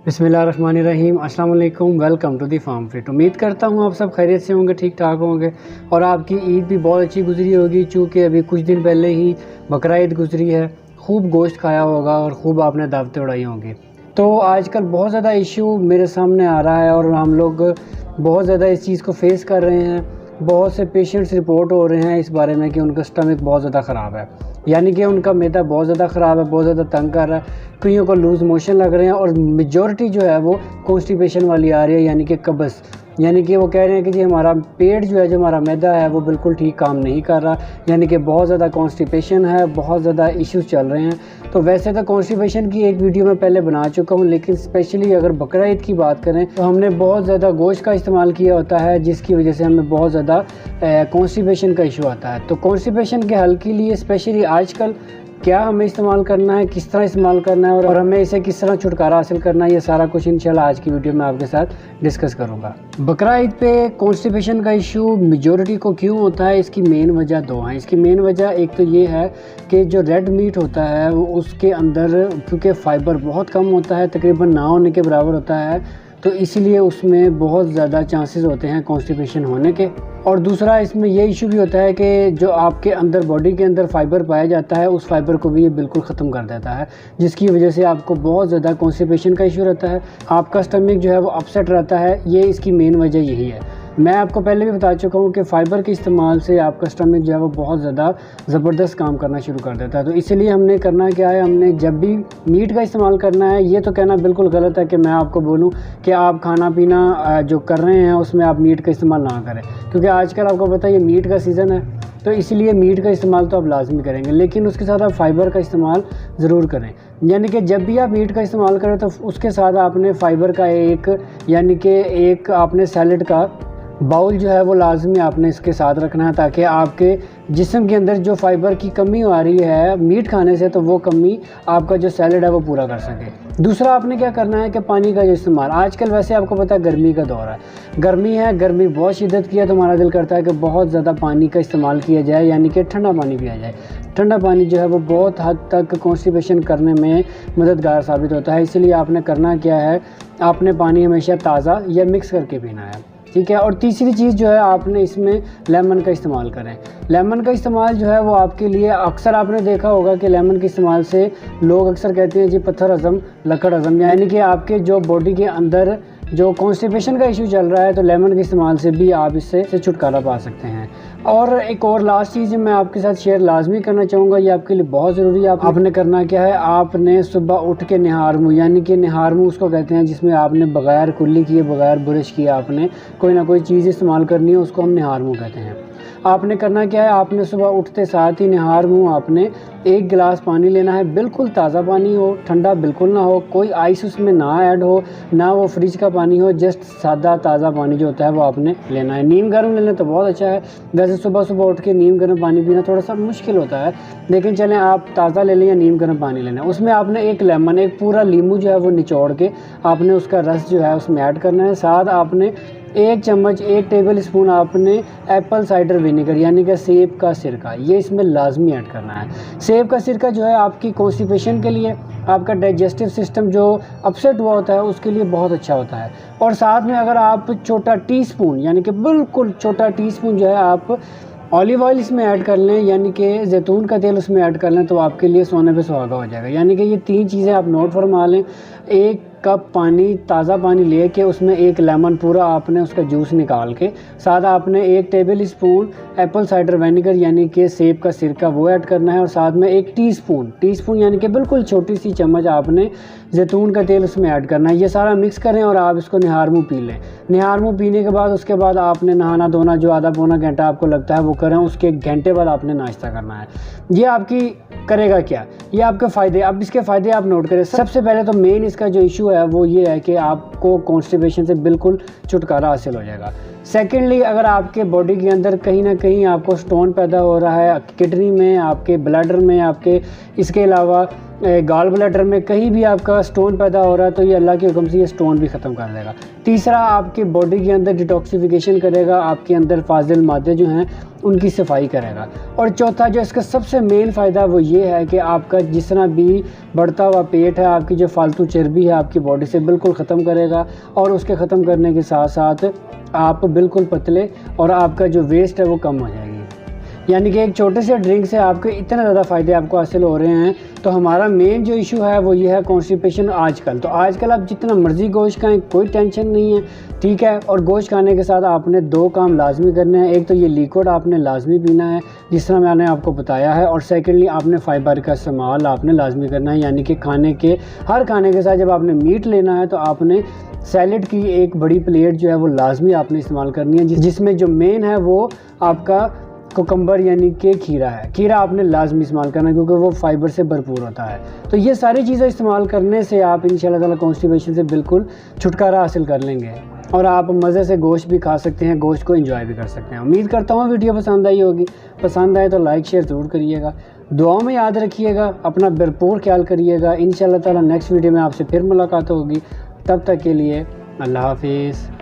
बिस्मिल्लाहिर्रहमानिर्रहीम, अस्सलाम वालेकुम। Welcome to the farm fit. उम्मीद करता हूँ आप सब खैरियत से होंगे, ठीक ठाक होंगे और आपकी ईद भी बहुत अच्छी गुजरी होगी। चूँकि अभी कुछ दिन पहले ही बकरा ईद गुजरी है, खूब गोश्त खाया होगा और खूब आपने दावतें उड़ाई होंगी। तो आजकल बहुत ज़्यादा इशू मेरे सामने आ रहा है और हम लोग बहुत ज़्यादा इस चीज़ को फेस कर रहे हैं। बहुत से पेशेंट्स रिपोर्ट हो रहे हैं इस बारे में कि उनका स्टमक बहुत ज़्यादा ख़राब है, यानी कि उनका मैदा बहुत ज़्यादा ख़राब है, बहुत ज़्यादा तंग कर रहा है। कईयों को लूज़ मोशन लग रहे हैं और मेजॉरिटी जो है वो कॉन्स्टिपेशन वाली आ रही है, यानी कि कब्ज़। यानी कि वो कह रहे हैं कि जी हमारा पेट जो है, जो हमारा मैदा है वो बिल्कुल ठीक काम नहीं कर रहा, यानी कि बहुत ज़्यादा कॉन्स्टिपेशन है, बहुत ज़्यादा इश्यूज़ चल रहे हैं। तो वैसे तो कॉन्स्टिपेशन की एक वीडियो मैं पहले बना चुका हूँ, लेकिन स्पेशली अगर बकरा ईद की बात करें तो हमने बहुत ज़्यादा गोश्त का इस्तेमाल किया होता है, जिसकी वजह से हमें बहुत ज़्यादा कॉन्स्टिपेशन का इशू आता है। तो कॉन्स्टिपेशन के हल के लिए स्पेशली आजकल क्या हमें इस्तेमाल करना है, किस तरह इस्तेमाल करना है और हमें इसे किस तरह छुटकारा हासिल करना है, ये सारा कुछ इंशाल्लाह आज की वीडियो में आपके साथ डिस्कस करूंगा। बकरा ईद पे कॉन्स्टिपेशन का इशू मेजॉरिटी को क्यों होता है, इसकी मेन वजह दो हैं। इसकी मेन वजह एक तो ये है कि जो रेड मीट होता है वो उसके अंदर क्योंकि फ़ाइबर बहुत कम होता है, तकरीबन ना होने के बराबर होता है, तो इसीलिए उसमें बहुत ज़्यादा चांसेस होते हैं कॉन्स्टिपेशन होने के। और दूसरा इसमें ये इशू भी होता है कि जो आपके अंदर बॉडी के अंदर फ़ाइबर पाया जाता है, उस फ़ाइबर को भी ये बिल्कुल ख़त्म कर देता है, जिसकी वजह से आपको बहुत ज़्यादा कॉन्स्टिपेशन का इशू रहता है, आपका स्टमक जो है वो अपसेट रहता है। ये इसकी मेन वजह यही है। मैं आपको पहले भी बता चुका हूँ कि फ़ाइबर के इस्तेमाल से आपका स्टमक जो है वो बहुत ज़्यादा ज़बरदस्त काम करना शुरू कर देता है। तो इसीलिए हमने करना क्या है, हमने जब भी मीट का इस्तेमाल करना है, ये तो कहना बिल्कुल गलत है कि मैं आपको बोलूँ कि आप खाना पीना जो कर रहे हैं उसमें आप मीट का इस्तेमाल ना करें, क्योंकि आजकल आपको पता है ये मीट का सीज़न है, तो इसलिए मीट का इस्तेमाल तो आप लाजमी करेंगे, लेकिन उसके साथ आप फ़ाइबर का इस्तेमाल ज़रूर करें। यानी कि जब भी आप मीट का इस्तेमाल करें तो उसके साथ आपने फ़ाइबर का यानी कि एक आपने सैलड का बाउल जो है वो लाजमी आपने इसके साथ रखना है, ताकि आपके जिस्म के अंदर जो फ़ाइबर की कमी आ रही है मीट खाने से, तो वो कमी आपका जो सैलड है वो पूरा कर सके। दूसरा आपने क्या करना है कि पानी का जो इस्तेमाल, आजकल वैसे आपको पता है गर्मी का दौर है, गर्मी बहुत शिद्दत की है, तो हमारा दिल करता है कि बहुत ज़्यादा पानी का इस्तेमाल किया जाए, यानी कि ठंडा पानी पिया जाए। ठंडा पानी जो है वो बहुत हद तक कॉन्स्टिपेशन करने में मददगार साबित होता है। इसलिए आपने करना क्या है, आपने पानी हमेशा ताज़ा या मिक्स करके पीना है, ठीक है। और तीसरी चीज़ जो है, आपने इसमें लेमन का इस्तेमाल करें। लेमन का इस्तेमाल जो है वो आपके लिए, अक्सर आपने देखा होगा कि लेमन के इस्तेमाल से लोग अक्सर कहते हैं जी पत्थर हज़म लकड़ हज़म, यानी कि आपके जो बॉडी के अंदर जो कॉन्स्टिपेशन का इशू चल रहा है, तो लेमन के इस्तेमाल से भी आप इससे छुटकारा पा सकते हैं। और एक और लास्ट चीज़ मैं आपके साथ शेयर लाजमी करना चाहूँगा, ये आपके लिए बहुत ज़रूरी है। आपने करना क्या है, आपने सुबह उठ के निहार मुँह, यानी कि निहार मुँह उसको कहते हैं जिसमें आपने बग़ैर कुल्ली किए, बग़ैर ब्रश किए आपने कोई ना कोई चीज़ इस्तेमाल करनी है, उसको हम निहार मुँह कहते हैं। आपने करना क्या है, आपने सुबह उठते साथ ही निहार मुँह आपने एक गिलास पानी लेना है, बिल्कुल ताज़ा पानी हो, ठंडा बिल्कुल ना हो, कोई आइस उसमें ना ऐड हो, ना वो फ्रिज का पानी हो, जस्ट सादा ताज़ा पानी जो होता है वो आपने लेना है। नीम गर्म लेना तो बहुत अच्छा है, वैसे सुबह सुबह उठ के नीम गर्म पानी पीना थोड़ा सा मुश्किल होता है, लेकिन चलें आप ताज़ा ले लें या नीम गर्म पानी लेना है। उसमें आपने एक लेमन, एक पूरा नींबू जो है वो निचोड़ के आपने उसका रस जो है उसमें ऐड करना है। साथ आपने एक चम्मच, 1 टेबल स्पून आपने एप्पल साइडर विनेगर, यानी कि सेब का सिरका, ये इसमें लाजमी ऐड करना है। सेब का सिरका जो है आपकी कॉन्स्टिपेशन के लिए, आपका डाइजेस्टिव सिस्टम जो अपसेट हुआ होता है उसके लिए बहुत अच्छा होता है। और साथ में अगर आप छोटा टीस्पून, यानी कि बिल्कुल छोटा टीस्पून जो है आप ऑलिव ऑयल इसमें ऐड कर लें, यानी कि जैतून का तेल उसमें ऐड कर लें, तो आपके लिए सोने पे सुहागा हो जाएगा। यानी कि ये 3 चीज़ें आप नोट फरमा लें। 1 कप पानी, ताज़ा पानी लेके उसमें 1 लेमन पूरा आपने उसका जूस निकाल के, साथ आपने 1 table spoon Apple cider vinegar यानी कि सेब का सिरका वो ऐड करना है, और साथ में 1 टीस्पून यानी कि बिल्कुल छोटी सी चम्मच आपने जैतून का तेल उसमें ऐड करना है। ये सारा मिक्स करें और आप इसको निहार मुँह पी लें। निहार मुँह पीने के बाद उसके बाद आपने नहाना धोना जो आधा पौना घंटा आपको लगता है वो करें, उसके 1 घंटे बाद आपने नाश्ता करना है। ये आपकी करेगा क्या, ये आपके फ़ायदे, अब इसके फ़ायदे आप नोट करें। सबसे पहले तो मेन इसका जो इशू है वो ये है कि आपको कॉन्स्टिपेशन से बिल्कुल छुटकारा हासिल हो जाएगा। सेकेंडली, अगर आपके बॉडी के अंदर कहीं ना कहीं आपको स्टोन पैदा हो रहा है किडनी में, आपके ब्लैडर में, आपके इसके अलावा गॉल ब्लैडर में कहीं भी आपका स्टोन पैदा हो रहा है तो ये अल्लाह के हुक्म से ये स्टोन भी ख़त्म कर देगा। तीसरा, आपकी बॉडी के अंदर डिटॉक्सिफिकेशन करेगा, आपके अंदर फाजिल मादे जो हैं उनकी सफाई करेगा। और चौथा जो इसका सबसे मेन फ़ायदा वो ये है कि आपका जितना भी बढ़ता हुआ पेट है, आपकी जो फालतू चर्बी है आपकी बॉडी से बिल्कुल ख़त्म करेगा। और उसके ख़त्म करने के साथ साथ आप बिल्कुल पतले और आपका जो वेस्ट है वो कम हो जाएगी। यानी कि एक छोटे से ड्रिंक से आपके इतने ज़्यादा फ़ायदे आपको हासिल हो रहे हैं। तो हमारा मेन जो इशू है वो ये है कॉन्स्टिपेशन आजकल। तो आजकल आप जितना मर्ज़ी गोश्त खाएं कोई टेंशन नहीं है, ठीक है। और गोश्त खाने के साथ आपने 2 काम लाजमी करने हैं। एक तो ये लिक्विड आपने लाजमी पीना है जिस तरह मैंने आपको बताया है, और सेकेंडली आपने फ़ाइबर का इस्तेमाल आपने लाजमी करना है। यानी कि हर खाने के साथ जब आपने मीट लेना है तो आपने सैलड की एक बड़ी प्लेट जो है वो लाजमी आपने इस्तेमाल करनी है, जिसमें जो मेन है वो आपका कुकम्बर यानी कि खीरा है। खीरा आपने लाजमी इस्तेमाल करना है क्योंकि वो फाइबर से भरपूर होता है। तो ये सारी चीज़ें इस्तेमाल करने से आप इंशाल्लाह ताला कॉन्स्टिपेशन से बिल्कुल छुटकारा हासिल कर लेंगे और आप मज़े से गोश्त भी खा सकते हैं, गोश्त को एंजॉय भी कर सकते हैं। उम्मीद करता हूँ वीडियो पसंद आई होगी। पसंद आए तो लाइक शेयर ज़रूर करिएगा, दुआओं में याद रखिएगा, अपना भरपूर ख्याल करिएगा। इंशाल्लाह ताला नेक्स्ट वीडियो में आपसे फिर मुलाकात होगी। तब तक के लिए अल्लाह हाफिज़।